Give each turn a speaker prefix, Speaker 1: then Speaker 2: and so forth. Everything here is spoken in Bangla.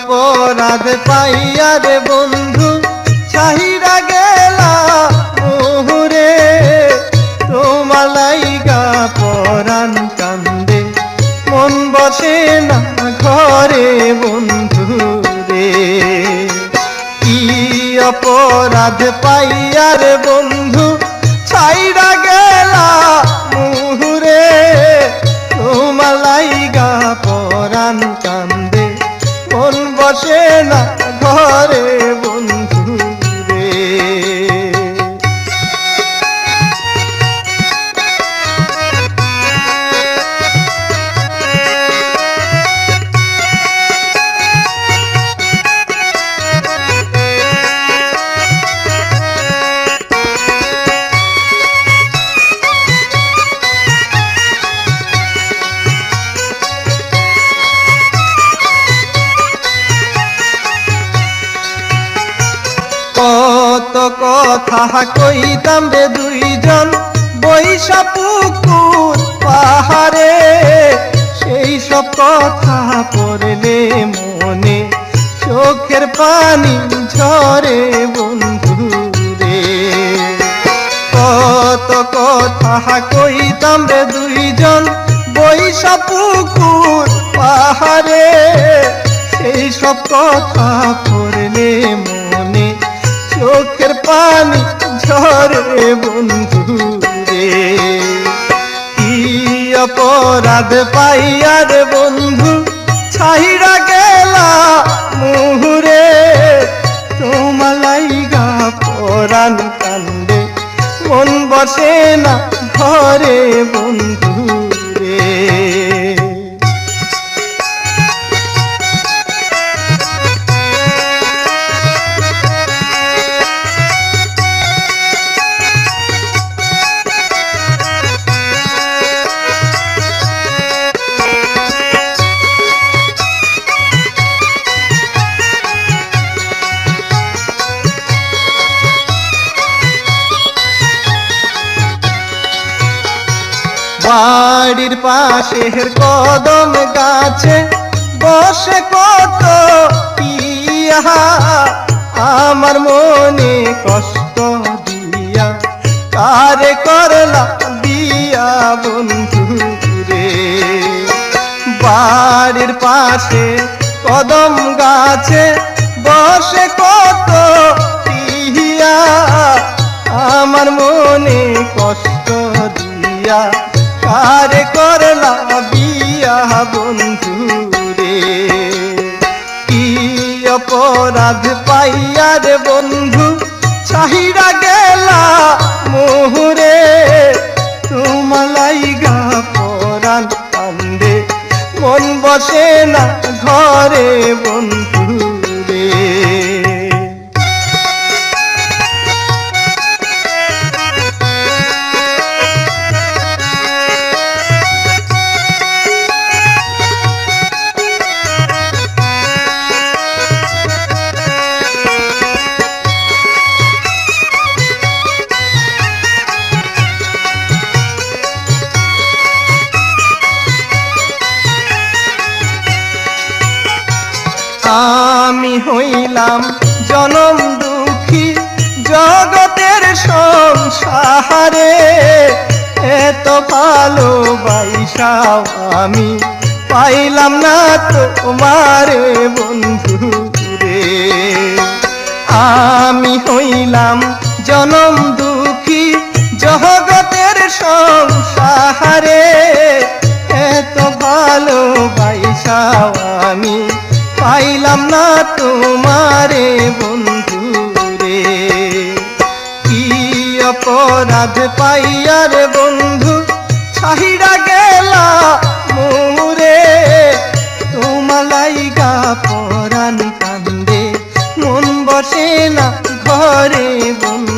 Speaker 1: অপরাধ পাইয়া রে বন্ধু ছাহিরা গেলা মোহরে, তোমার লাইগা পরাণ কান্দে মন বসে না ঘরে বন্ধু রে। কি অপরাধ পাইয়া রে বন্ধু ছাইরা গেলা মোহরে, তোমার লাইগা পরাণ কান্দে মন বসে না ঘরে বন্ধু রে। কত কথা কইতাম রে দুইজন বৈশা পুকুর পাহাড়ে, সেই সব কথা পড়লে মনে চোখের পানি ঝরে বন্ধু রে। কত কথা কইতাম রে দুইজন বৈশা পুকুর পাহাড়ে, সেই সব কথা পড়লে মনে চোখের পানি ঝরে বন্ধু রে। কি অপরাধ পাইয়া রে বন্ধু ছাইরা গেলা মোহরে, তোমার লাইগা পরাণ কান্দে মন বসে না ঘরে বন্ধু রে। বাড়ির পাশের কদম গাছে বসে কত পিয়া, আমার মনে কষ্ট দিয়া কারে করলা বিয়া বন্ধু রে। বাড়ির পাশে কদম গাছে বসে কত পিয়া, আমার মনে কষ্ট দিয়া কারে করলা বিয়া বন্ধু রে। কি অপরাধ পাইয়া রে বন্ধু ছাহিরা গেলা মোহরে, তোমার লাইগা পরাণ কান্দে মন বসে না ঘরে বন্ধু রে। আমি হইলাম জনম দুঃখী জগতের সংসারে, এত ভালোবাসাও আমি পাইলাম না তোমারে বন্ধু রে। আমি হইলাম জনম দুঃখী জগতের সংসারে, এত ভালোবাসাও আমি পাইলাম না তোমারে বন্ধু রে। কি অপরাধ পাইয়া রে বন্ধু ছাহিরা গেলা মোরে, তোমার লাইগা পরাণ কান্দে মন বসে না ঘরে বন্ধু